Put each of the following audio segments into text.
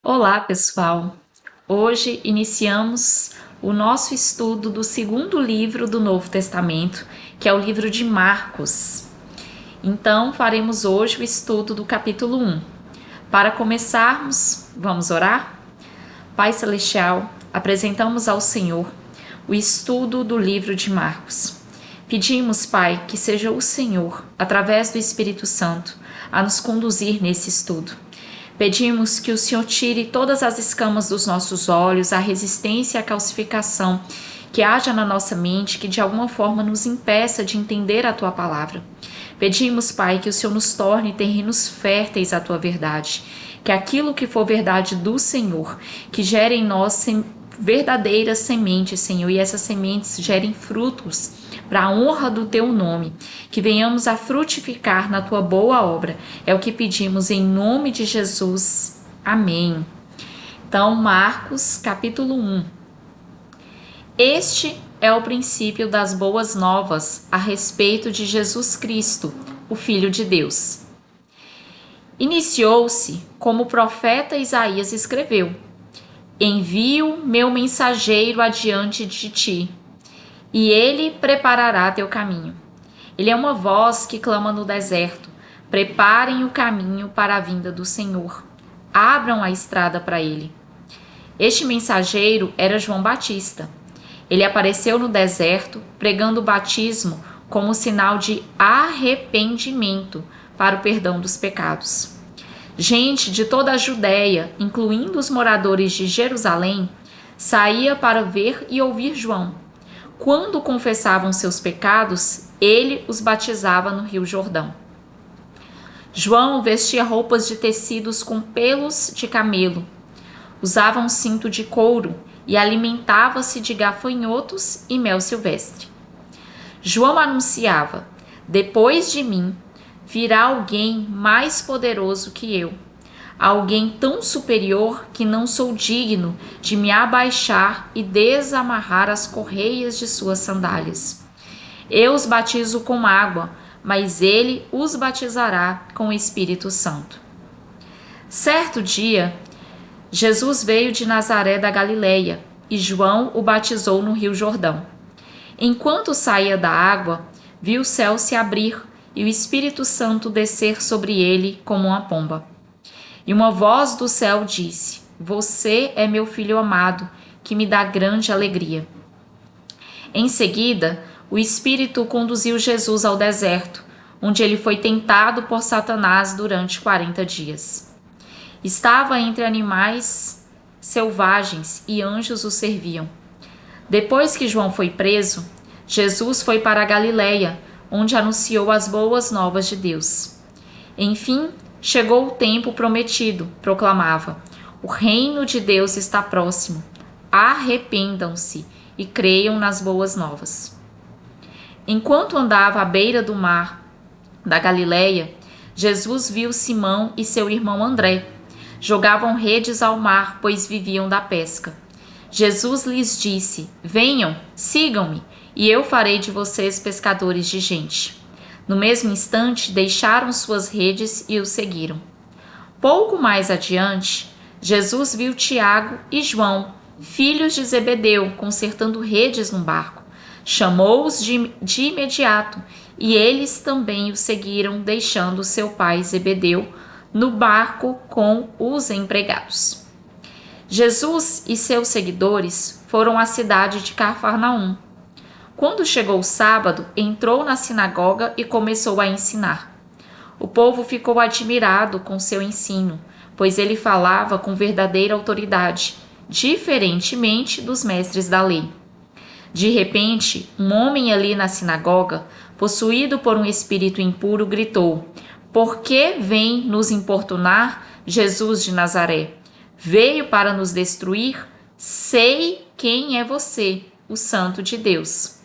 Olá, pessoal! Hoje iniciamos o nosso estudo do segundo livro do Novo Testamento, que é o livro de Marcos. Então, faremos hoje o estudo do capítulo 1. Para começarmos, vamos orar? Pai Celestial, apresentamos ao Senhor o estudo do livro de Marcos. Pedimos, Pai, que seja o Senhor, através do Espírito Santo, a nos conduzir nesse estudo. Pedimos que o Senhor tire todas as escamas dos nossos olhos, a resistência e a calcificação que haja na nossa mente, que de alguma forma nos impeça de entender a Tua palavra. Pedimos, Pai, que o Senhor nos torne terrenos férteis à Tua verdade, que aquilo que for verdade do Senhor, que gere em nós verdadeiras sementes, Senhor, e essas sementes gerem frutos para a honra do Teu nome, que venhamos a frutificar na Tua boa obra. É o que pedimos em nome de Jesus. Amém. Então, Marcos, capítulo 1. Este é o princípio das boas novas a respeito de Jesus Cristo, o Filho de Deus. Iniciou-se como o profeta Isaías escreveu: Envio meu mensageiro adiante de ti, e ele preparará teu caminho. Ele é uma voz que clama no deserto: preparem o caminho para a vinda do Senhor. Abram a estrada para ele. Este mensageiro era João Batista. Ele apareceu no deserto pregando o batismo como sinal de arrependimento para o perdão dos pecados. Gente de toda a Judéia, incluindo os moradores de Jerusalém, saía para ver e ouvir João. Quando confessavam seus pecados, ele os batizava no Rio Jordão. João vestia roupas de tecidos com pelos de camelo, usava um cinto de couro e alimentava-se de gafanhotos e mel silvestre. João anunciava: depois de mim virá alguém mais poderoso que eu, alguém tão superior que não sou digno de me abaixar e desamarrar as correias de suas sandálias. Eu os batizo com água, mas ele os batizará com o Espírito Santo. Certo dia, Jesus veio de Nazaré da Galileia e João o batizou no Rio Jordão. Enquanto saía da água, viu o céu se abrir e o Espírito Santo descer sobre ele como uma pomba. E uma voz do céu disse: Você é meu filho amado, que me dá grande alegria. Em seguida, o Espírito conduziu Jesus ao deserto, onde ele foi tentado por Satanás durante 40 dias. Estava entre animais selvagens e anjos o serviam. Depois que João foi preso, Jesus foi para a Galileia, onde anunciou as boas novas de Deus. Enfim, chegou o tempo prometido, proclamava: o reino de Deus está próximo. Arrependam-se e creiam nas boas novas. Enquanto andava à beira do mar da Galileia, Jesus viu Simão e seu irmão André. Jogavam redes ao mar, pois viviam da pesca. Jesus lhes disse: Venham, sigam-me, e eu farei de vocês pescadores de gente. No mesmo instante, deixaram suas redes e o seguiram. Pouco mais adiante, Jesus viu Tiago e João, filhos de Zebedeu, consertando redes num barco. Chamou-os de imediato, e eles também o seguiram, deixando seu pai Zebedeu no barco com os empregados. Jesus e seus seguidores foram à cidade de Cafarnaum. Quando chegou o sábado, entrou na sinagoga e começou a ensinar. O povo ficou admirado com seu ensino, pois ele falava com verdadeira autoridade, diferentemente dos mestres da lei. De repente, um homem ali na sinagoga, possuído por um espírito impuro, gritou: Por que vem nos importunar Jesus de Nazaré? Veio para nos destruir? Sei quem é você, o Santo de Deus.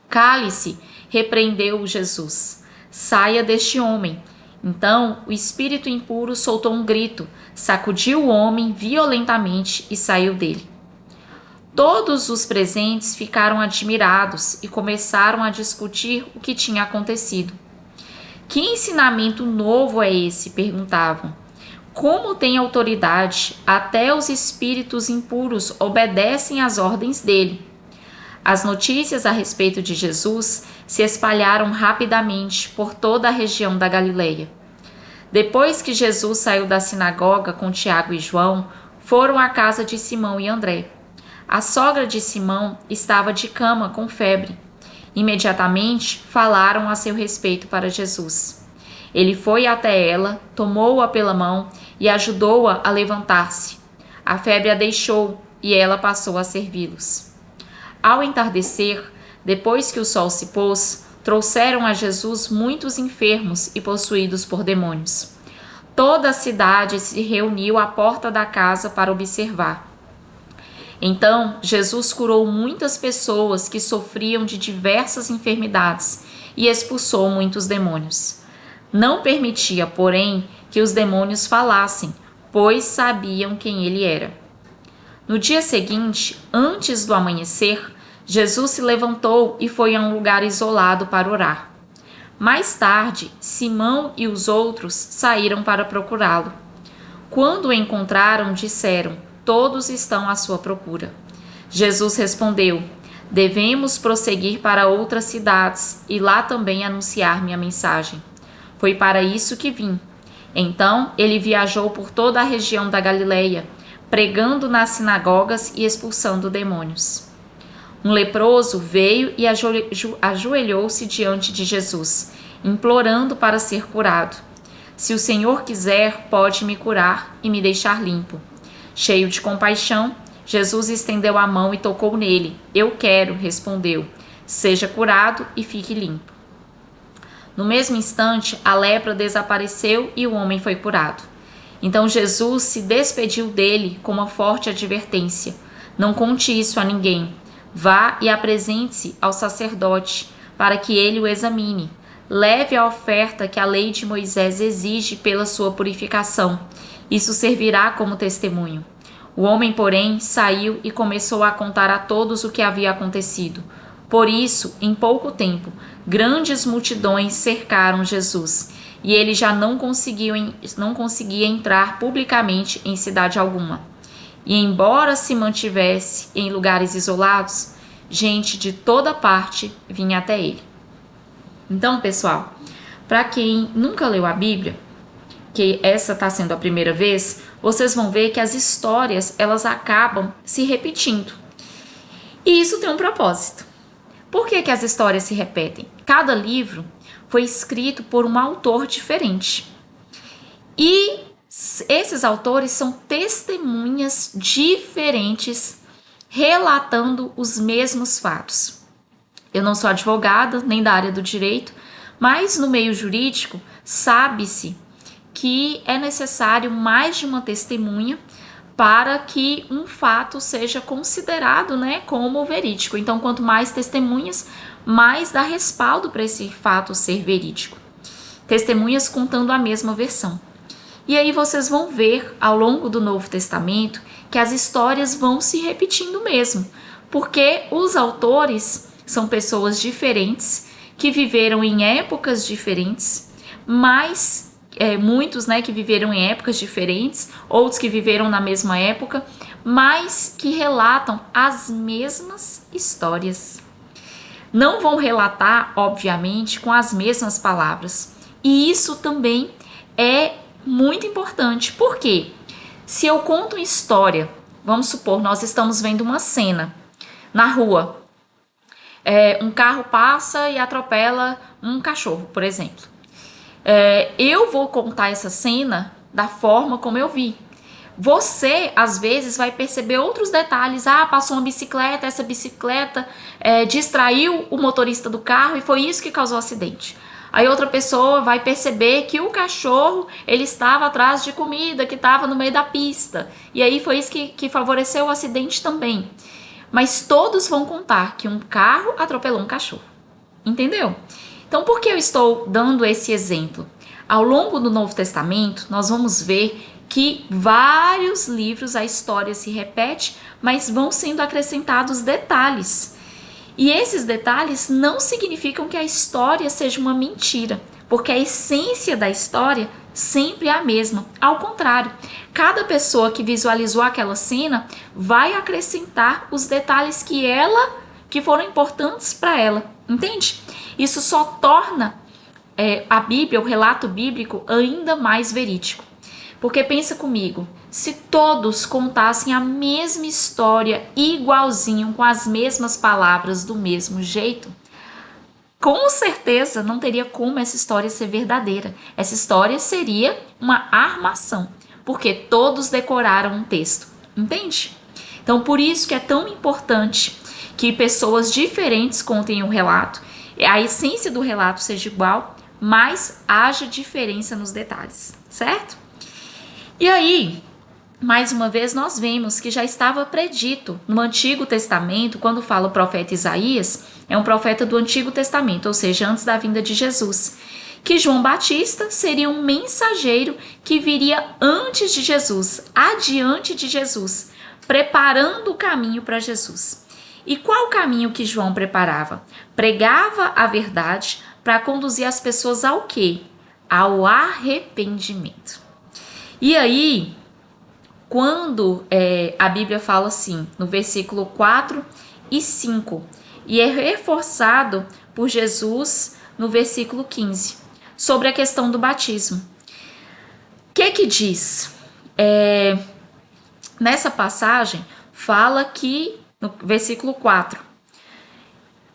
Cale-se, repreendeu Jesus. Saia deste homem. Então o espírito impuro soltou um grito, sacudiu o homem violentamente e saiu dele. Todos os presentes ficaram admirados e começaram a discutir o que tinha acontecido. Que ensinamento novo é esse? Perguntavam. Como tem autoridade, até os espíritos impuros obedecem às ordens dele. As notícias a respeito de Jesus se espalharam rapidamente por toda a região da Galileia. Depois que Jesus saiu da sinagoga com Tiago e João, foram à casa de Simão e André. A sogra de Simão estava de cama com febre. Imediatamente falaram a seu respeito para Jesus. Ele foi até ela, tomou-a pela mão e ajudou-a a levantar-se. A febre a deixou e ela passou a servi-los. Ao entardecer, depois que o sol se pôs, trouxeram a Jesus muitos enfermos e possuídos por demônios. Toda a cidade se reuniu à porta da casa para observar. Então, Jesus curou muitas pessoas que sofriam de diversas enfermidades e expulsou muitos demônios. Não permitia, porém, que os demônios falassem, pois sabiam quem ele era. No dia seguinte, antes do amanhecer, Jesus se levantou e foi a um lugar isolado para orar. Mais tarde, Simão e os outros saíram para procurá-lo. Quando o encontraram, disseram: todos estão à sua procura. Jesus respondeu: devemos prosseguir para outras cidades e lá também anunciar minha mensagem. Foi para isso que vim. Então ele viajou por toda a região da Galileia, pregando nas sinagogas e expulsando demônios. Um leproso veio e ajoelhou-se diante de Jesus, implorando para ser curado. Se o Senhor quiser, pode me curar e me deixar limpo. Cheio de compaixão, Jesus estendeu a mão e tocou nele. Eu quero, respondeu. Seja curado e fique limpo. No mesmo instante, a lepra desapareceu e o homem foi curado. Então Jesus se despediu dele com uma forte advertência: não conte isso a ninguém. Vá e apresente-se ao sacerdote, para que ele o examine. Leve a oferta que a lei de Moisés exige pela sua purificação. Isso servirá como testemunho. O homem, porém, saiu e começou a contar a todos o que havia acontecido. Por isso, em pouco tempo, grandes multidões cercaram Jesus, e ele já não conseguia entrar publicamente em cidade alguma. E embora se mantivesse em lugares isolados, gente de toda parte vinha até ele. Então, pessoal, para quem nunca leu a Bíblia, que essa está sendo a primeira vez, vocês vão ver que as histórias elas acabam se repetindo. E isso tem um propósito. Por que as histórias se repetem? Cada livro foi escrito por um autor diferente. E esses autores são testemunhas diferentes relatando os mesmos fatos. Eu não sou advogada, nem da área do direito, mas no meio jurídico sabe-se que é necessário mais de uma testemunha para que um fato seja considerado, como verídico. Então, quanto mais testemunhas, mais dá respaldo para esse fato ser verídico. Testemunhas contando a mesma versão. E aí vocês vão ver ao longo do Novo Testamento que as histórias vão se repetindo mesmo, porque os autores são pessoas diferentes que viveram em épocas diferentes, mas muitos que viveram em épocas diferentes, outros que viveram na mesma época, mas que relatam as mesmas histórias. Não vão relatar, obviamente, com as mesmas palavras. E isso também é muito importante. Por quê? Se eu conto uma história, vamos supor, nós estamos vendo uma cena na rua. Um carro passa e atropela um cachorro, por exemplo. Eu vou contar essa cena da forma como eu vi. Você, às vezes, vai perceber outros detalhes. Passou uma bicicleta, essa bicicleta distraiu o motorista do carro e foi isso que causou o acidente. Aí outra pessoa vai perceber que o cachorro, ele estava atrás de comida, que estava no meio da pista. E aí foi isso que favoreceu o acidente também. Mas todos vão contar que um carro atropelou um cachorro. Entendeu? Então, por que eu estou dando esse exemplo? Ao longo do Novo Testamento, nós vamos ver que vários livros a história se repete, mas vão sendo acrescentados detalhes. E esses detalhes não significam que a história seja uma mentira, porque a essência da história sempre é a mesma. Ao contrário, cada pessoa que visualizou aquela cena vai acrescentar os detalhes que foram importantes para ela, entende? Isso só torna a Bíblia, o relato bíblico, ainda mais verídico. Porque pensa comigo, se todos contassem a mesma história igualzinho, com as mesmas palavras, do mesmo jeito, com certeza não teria como essa história ser verdadeira. Essa história seria uma armação, porque todos decoraram um texto, entende? Então, por isso que é tão importante que pessoas diferentes contem o relato, a essência do relato seja igual, mas haja diferença nos detalhes, certo? E aí, mais uma vez, nós vemos que já estava predito no Antigo Testamento, quando fala o profeta Isaías, é um profeta do Antigo Testamento, ou seja, antes da vinda de Jesus, que João Batista seria um mensageiro que viria antes de Jesus, adiante de Jesus, preparando o caminho para Jesus. E qual o caminho que João preparava? Pregava a verdade para conduzir as pessoas ao quê? Ao arrependimento. E aí, quando a Bíblia fala assim, no versículo 4 e 5, e é reforçado por Jesus no versículo 15, sobre a questão do batismo. O que diz? Nessa passagem, fala que, no versículo 4,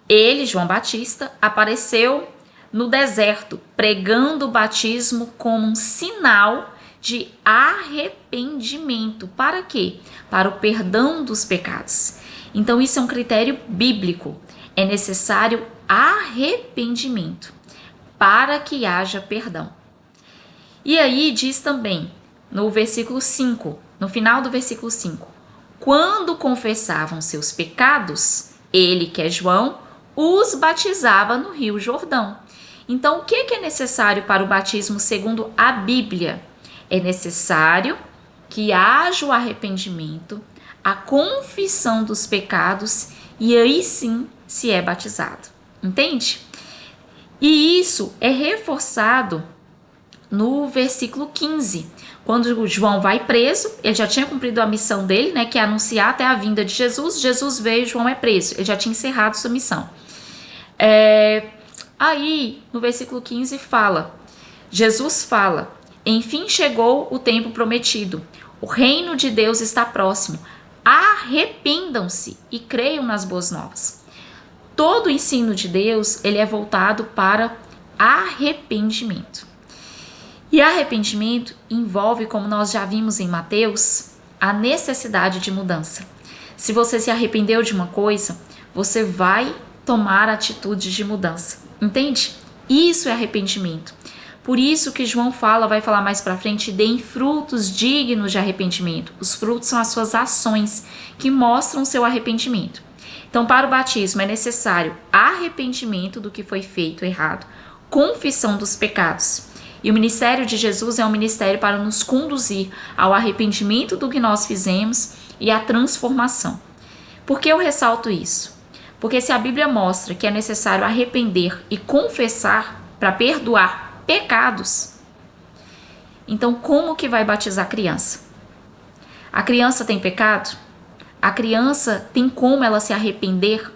ele, João Batista, apareceu no deserto, pregando o batismo como um sinal de arrependimento. Para quê? Para o perdão dos pecados. Então, isso é um critério bíblico. É necessário arrependimento para que haja perdão. E aí diz também, no versículo 5, no final do versículo 5, quando confessavam seus pecados, ele, que é João, os batizava no Rio Jordão. Então, o que é necessário para o batismo segundo a Bíblia? É necessário que haja o arrependimento, a confissão dos pecados, e aí sim se é batizado. Entende? E isso é reforçado no versículo 15. Quando João vai preso, ele já tinha cumprido a missão dele, né, que é anunciar até a vinda de Jesus. Jesus veio, João é preso. Ele já tinha encerrado sua missão. Aí, no versículo 15 Jesus fala: enfim chegou o tempo prometido. O reino de Deus está próximo. Arrependam-se e creiam nas boas novas. Todo o ensino de Deus, ele é voltado para arrependimento. E arrependimento envolve, como nós já vimos em Mateus, a necessidade de mudança. Se você se arrependeu de uma coisa, você vai tomar atitudes de mudança. Entende? Isso é arrependimento. Por isso que João vai falar mais para frente, deem frutos dignos de arrependimento. Os frutos são as suas ações que mostram o seu arrependimento. Então, para o batismo é necessário arrependimento do que foi feito errado, confissão dos pecados. E o ministério de Jesus é um ministério para nos conduzir ao arrependimento do que nós fizemos e à transformação. Por que eu ressalto isso? Porque se a Bíblia mostra que é necessário arrepender e confessar para perdoar pecados, então como que vai batizar a criança? A criança tem pecado? A criança tem como ela se arrepender?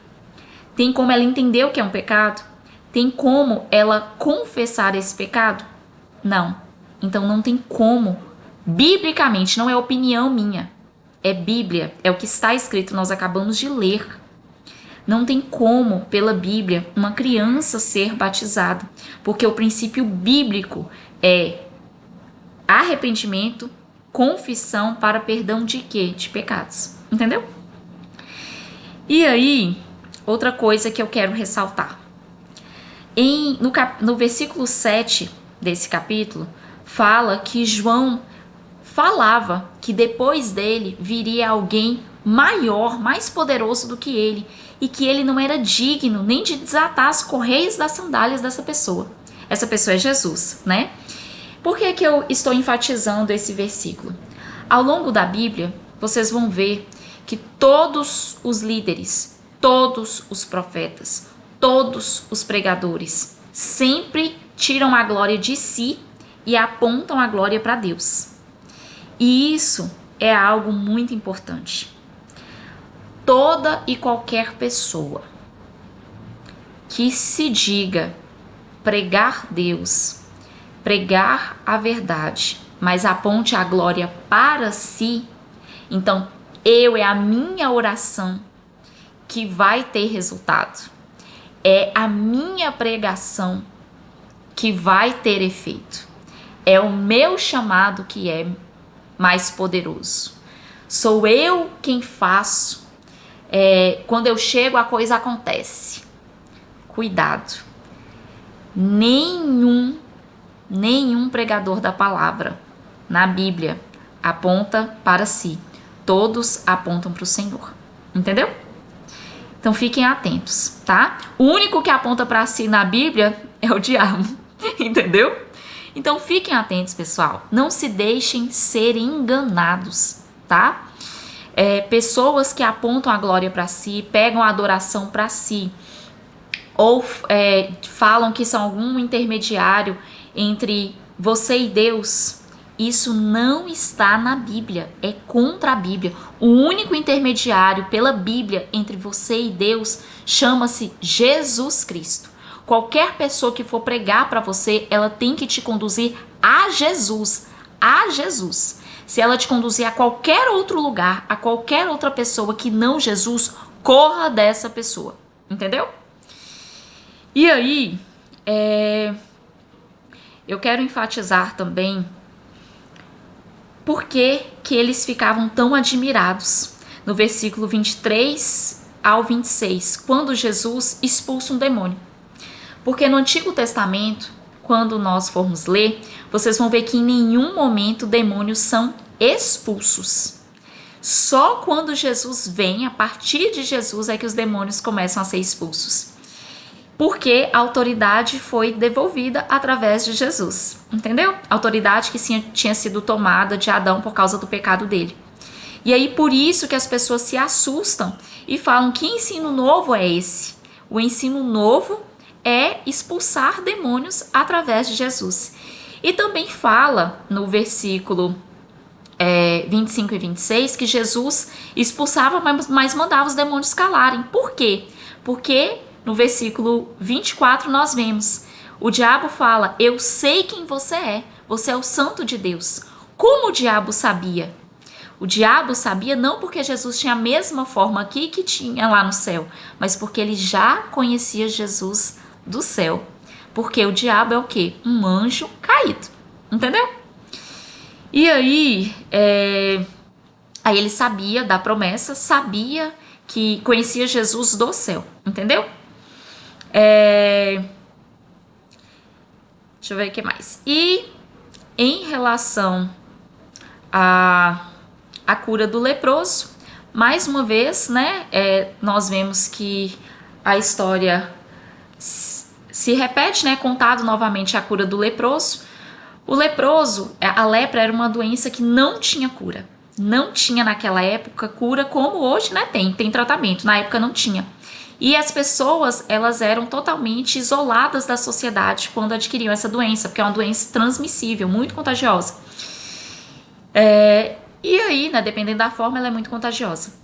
Tem como ela entender o que é um pecado? Tem como ela confessar esse pecado? Não. Então não tem como. Biblicamente, não é opinião minha. É Bíblia, é o que está escrito, nós acabamos de ler. Não tem como, pela Bíblia, uma criança ser batizada, porque o princípio bíblico é arrependimento, confissão para perdão de quê? De pecados. Entendeu? E aí, outra coisa que eu quero ressaltar. No versículo 7 desse capítulo, fala que João falava que depois dele viria alguém maior, mais poderoso do que ele, e que ele não era digno nem de desatar as correias das sandálias dessa pessoa. Essa pessoa é Jesus, né? Por que que eu estou enfatizando esse versículo? Ao longo da Bíblia, vocês vão ver que todos os líderes, todos os profetas, todos os pregadores sempre tiram a glória de si e apontam a glória para Deus. E isso é algo muito importante. Toda e qualquer pessoa que se diga pregar Deus, pregar a verdade, mas aponte a glória para si, então é a minha oração que vai ter resultado. É a minha pregação que vai ter efeito. É o meu chamado que é mais poderoso. Sou eu quem faço. Quando eu chego, a coisa acontece. Cuidado. Nenhum pregador da palavra na Bíblia aponta para si. Todos apontam para o Senhor. Entendeu? Então fiquem atentos, tá? O único que aponta para si na Bíblia é o diabo. Entendeu? Então fiquem atentos, pessoal. Não se deixem ser enganados, tá? Pessoas que apontam a glória para si, pegam a adoração para si, ou falam que são algum intermediário entre você e Deus. Isso não está na Bíblia, é contra a Bíblia. O único intermediário pela Bíblia entre você e Deus chama-se Jesus Cristo. Qualquer pessoa que for pregar para você, ela tem que te conduzir a Jesus, a Jesus. Se ela te conduzir a qualquer outro lugar, a qualquer outra pessoa que não Jesus, corra dessa pessoa, entendeu? E aí, eu quero enfatizar também por que eles ficavam tão admirados no versículo 23 ao 26, quando Jesus expulsa um demônio. Porque no Antigo Testamento, quando nós formos ler, vocês vão ver que em nenhum momento demônios são expulsos. Só quando Jesus vem, a partir de Jesus, é que os demônios começam a ser expulsos. Porque a autoridade foi devolvida através de Jesus, entendeu? A autoridade que tinha sido tomada de Adão por causa do pecado dele. E aí por isso que as pessoas se assustam e falam: que ensino novo é esse? O ensino novo é expulsar demônios através de Jesus. E também fala no versículo 25 e 26 que Jesus expulsava, mas mandava os demônios calarem. Por quê? Porque no versículo 24 nós vemos, o diabo fala: eu sei quem você é o santo de Deus. Como o diabo sabia? O diabo sabia não porque Jesus tinha a mesma forma aqui que tinha lá no céu, mas porque ele já conhecia Jesus do céu. Porque o diabo é o quê? Um anjo caído. Entendeu? E aí, aí ele sabia da promessa, sabia que conhecia Jesus do céu. Entendeu? Deixa eu ver o que mais. E em relação à cura do leproso, mais uma vez, né, nós vemos que a história se repete, né, contado novamente a cura do leproso. O leproso, a lepra era uma doença que não tinha cura. Não tinha naquela época cura como hoje, né, tem tratamento. Na época não tinha. E as pessoas, elas eram totalmente isoladas da sociedade quando adquiriam essa doença, porque é uma doença transmissível, muito contagiosa. E aí, né, dependendo da forma, ela é muito contagiosa.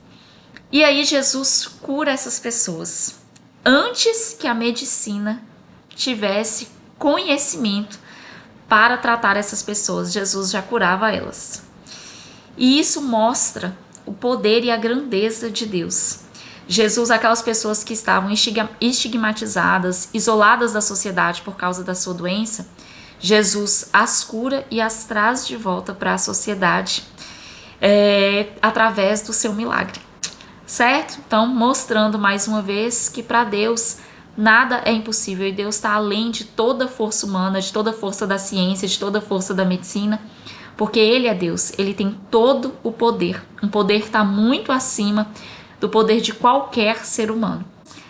E aí Jesus cura essas pessoas antes que a medicina tivesse conhecimento para tratar essas pessoas. Jesus já curava elas. E isso mostra o poder e a grandeza de Deus. Jesus, aquelas pessoas que estavam estigmatizadas, isoladas da sociedade por causa da sua doença, Jesus as cura e as traz de volta para a sociedade através do seu milagre, certo? Então, mostrando mais uma vez que para Deus nada é impossível e Deus está além de toda força humana, de toda força da ciência, de toda força da medicina, porque Ele é Deus, Ele tem todo o poder, um poder que está muito acima do poder de qualquer ser humano.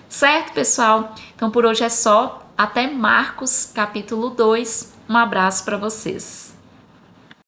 Certo, pessoal? Então por hoje é só. Até Marcos capítulo 2. Um abraço para vocês.